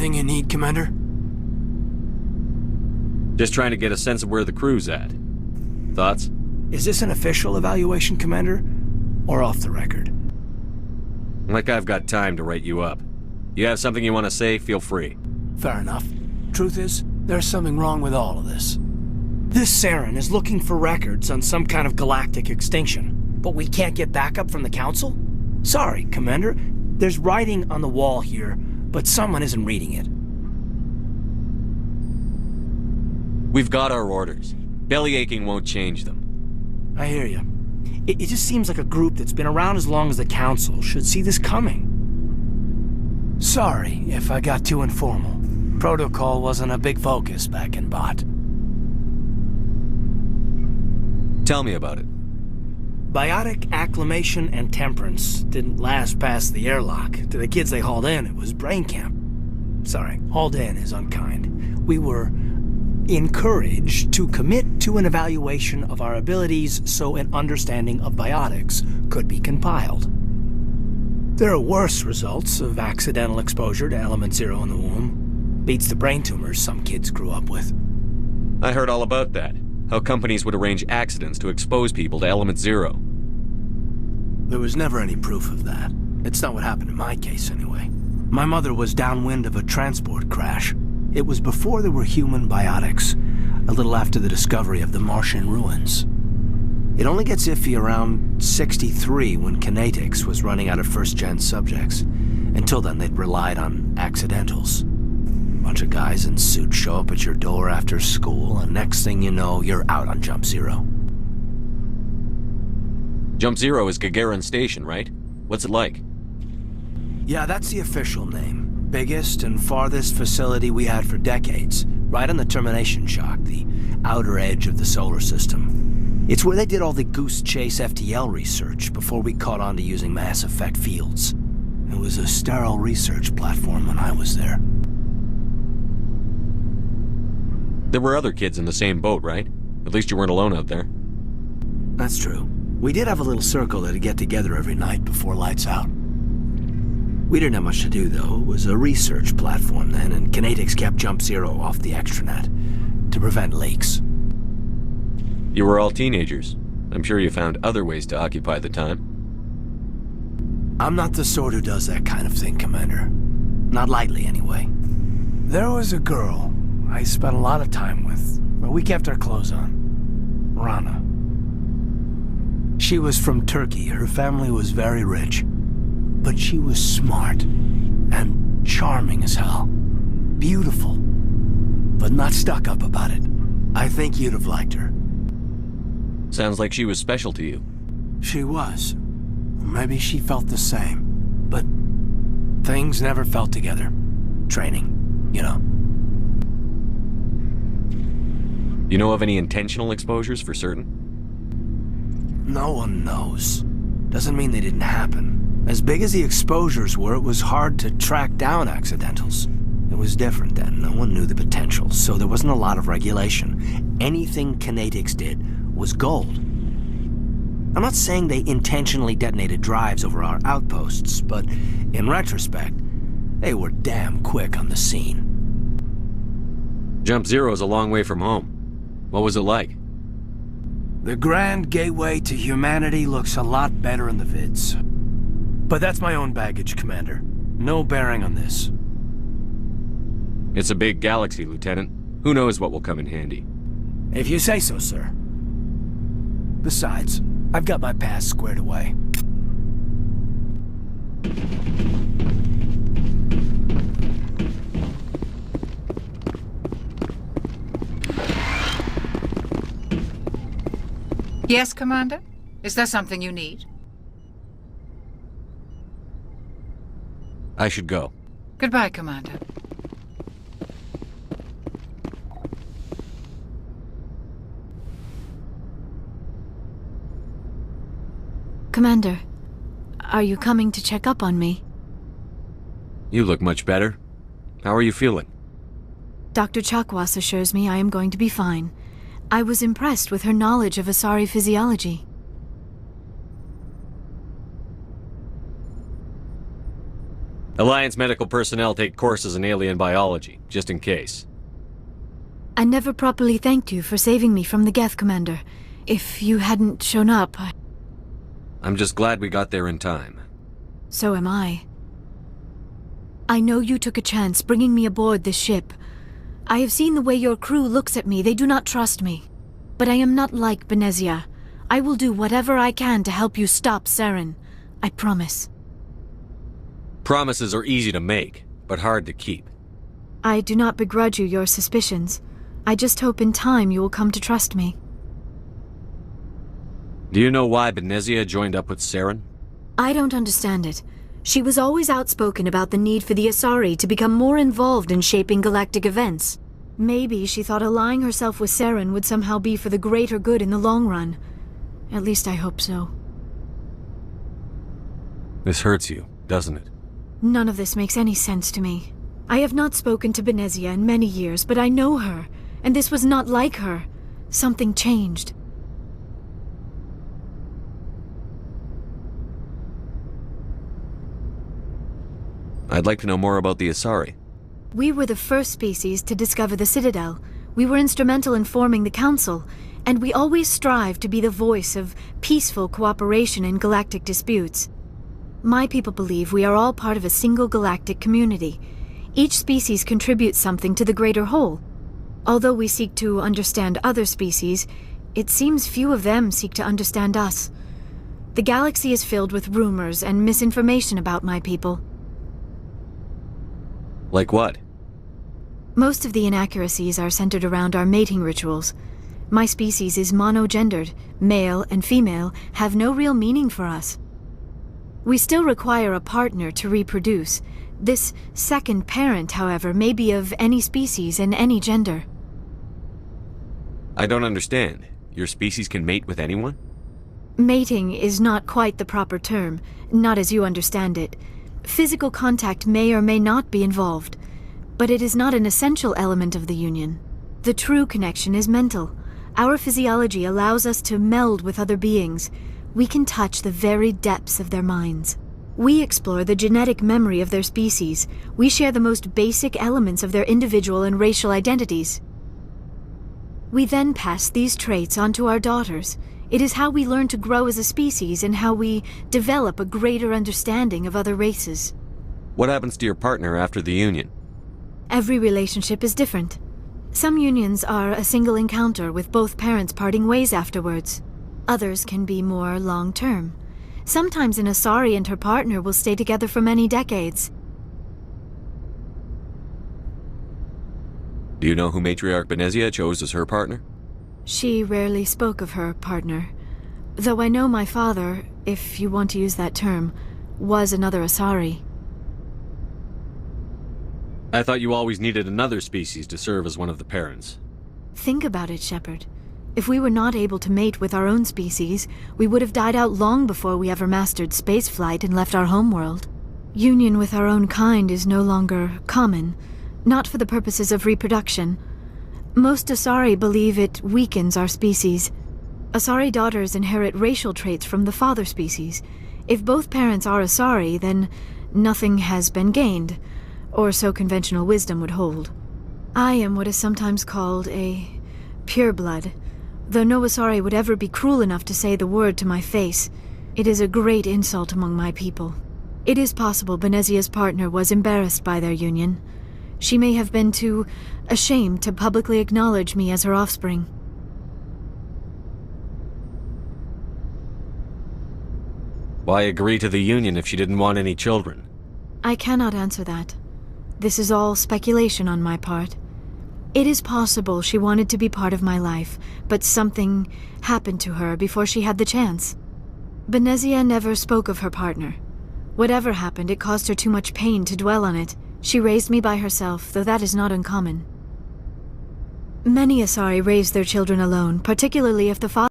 Anything you need, Commander? Just trying to get a sense of where the crew's at. Thoughts? Is this an official evaluation, Commander? Or off the record? Like I've got time to write you up. You have something you want to say, feel free. Fair enough. Truth is, there's something wrong with all of this. This Saren is looking for records on some kind of galactic extinction, but we can't get backup from the Council? Sorry, Commander. There's writing on the wall here, but someone isn't reading it. We've got our orders. Belly aching won't change them. I hear you. It just seems like a group that's been around as long as the Council should see this coming. Sorry if I got too informal. Protocol wasn't a big focus back in Bot. Tell me about it. Biotic acclimation and temperance didn't last past the airlock. To the kids they hauled in, it was brain camp. Sorry, hauled in is unkind. We were encouraged to commit to an evaluation of our abilities so an understanding of biotics could be compiled. There are worse results of accidental exposure to Element Zero in the womb. Beats the brain tumors some kids grew up with. I heard all about that. How companies would arrange accidents to expose people to Element Zero. There was never any proof of that. It's not what happened in my case, anyway. My mother was downwind of a transport crash. It was before there were human biotics, a little after the discovery of the Martian ruins. It only gets iffy around 63 when Kinetics was running out of first-gen subjects. Until then, they'd relied on accidentals. Bunch of guys in suits show up at your door after school, and next thing you know, you're out on Jump Zero. Jump Zero is Gagarin Station, right? What's it like? Yeah, that's the official name. Biggest and farthest facility we had for decades. Right on the termination shock, the outer edge of the solar system. It's where they did all the Goose Chase FTL research before we caught on to using mass effect fields. It was a sterile research platform when I was there. There were other kids in the same boat, right? At least you weren't alone out there. That's true. We did have a little circle that'd get together every night before lights out. We didn't have much to do, though. It was a research platform then, and Kinetics kept Jump Zero off the extranet to prevent leaks. You were all teenagers. I'm sure you found other ways to occupy the time. I'm not the sort who does that kind of thing, Commander. Not lightly, anyway. There was a girl I spent a lot of time with, but we kept our clothes on. Rana. She was from Turkey. Her family was very rich. But she was smart and charming as hell. Beautiful, but not stuck up about it. I think you'd have liked her. Sounds like she was special to you. She was. Maybe she felt the same. But things never felt together. Training, you know. You know of any intentional exposures for certain? No one knows. Doesn't mean they didn't happen. As big as the exposures were, it was hard to track down accidentals. It was different then. No one knew the potential, so there wasn't a lot of regulation. Anything Kinetics did was gold. I'm not saying they intentionally detonated drives over our outposts, but in retrospect, they were damn quick on the scene. Jump Zero is a long way from home. What was it like? The grand gateway to humanity looks a lot better in the vids. But that's my own baggage, Commander. No bearing on this. It's a big galaxy, Lieutenant. Who knows what will come in handy? If you say so, sir. Besides, I've got my past squared away. Yes, Commander? Is there something you need? I should go. Goodbye, Commander. Commander, are you coming to check up on me? You look much better. How are you feeling? Dr. Chakwas assures me I am going to be fine. I was impressed with her knowledge of Asari physiology. Alliance medical personnel take courses in alien biology, just in case. I never properly thanked you for saving me from the Geth, Commander. If you hadn't shown up, I'm just glad we got there in time. So am I. I know you took a chance bringing me aboard this ship. I have seen the way your crew looks at me. They do not trust me. But I am not like Benezia. I will do whatever I can to help you stop Saren. I promise. Promises are easy to make, but hard to keep. I do not begrudge you your suspicions. I just hope in time you will come to trust me. Do you know why Benezia joined up with Saren? I don't understand it. She was always outspoken about the need for the Asari to become more involved in shaping galactic events. Maybe she thought allying herself with Saren would somehow be for the greater good in the long run. At least I hope so. This hurts you, doesn't it? None of this makes any sense to me. I have not spoken to Benezia in many years, but I know her, and this was not like her. Something changed. I'd like to know more about the Asari. We were the first species to discover the Citadel. We were instrumental in forming the Council, and we always strive to be the voice of peaceful cooperation in galactic disputes. My people believe we are all part of a single galactic community. Each species contributes something to the greater whole. Although we seek to understand other species, it seems few of them seek to understand us. The galaxy is filled with rumors and misinformation about my people. Like what? Most of the inaccuracies are centered around our mating rituals. My species is monogendered. Male and female have no real meaning for us. We still require a partner to reproduce. This second parent, however, may be of any species and any gender. I don't understand. Your species can mate with anyone? Mating is not quite the proper term, not as you understand it. Physical contact may or may not be involved, but it is not an essential element of the union. The true connection is mental. Our physiology allows us to meld with other beings. We can touch the very depths of their minds. We explore the genetic memory of their species. We share the most basic elements of their individual and racial identities. We then pass these traits on to our daughters. It is how we learn to grow as a species and how we develop a greater understanding of other races. What happens to your partner after the union? Every relationship is different. Some unions are a single encounter with both parents parting ways afterwards. Others can be more long-term. Sometimes an Asari and her partner will stay together for many decades. Do you know who Matriarch Benezia chose as her partner? She rarely spoke of her partner. Though I know my father, if you want to use that term, was another Asari. I thought you always needed another species to serve as one of the parents. Think about it, Shepard. If we were not able to mate with our own species, we would have died out long before we ever mastered spaceflight and left our homeworld. Union with our own kind is no longer common, not for the purposes of reproduction. Most Asari believe it weakens our species. Asari daughters inherit racial traits from the father species. If both parents are Asari, then nothing has been gained, or so conventional wisdom would hold. I am what is sometimes called a pureblood. Though no Asari would ever be cruel enough to say the word to my face, it is a great insult among my people. It is possible Benezia's partner was embarrassed by their union. She may have been too ashamed to publicly acknowledge me as her offspring. Why agree to the union if she didn't want any children? I cannot answer that. This is all speculation on my part. It is possible she wanted to be part of my life, but something happened to her before she had the chance. Benezia never spoke of her partner. Whatever happened, it caused her too much pain to dwell on it. She raised me by herself, though that is not uncommon. Many Asari raise their children alone, particularly if the father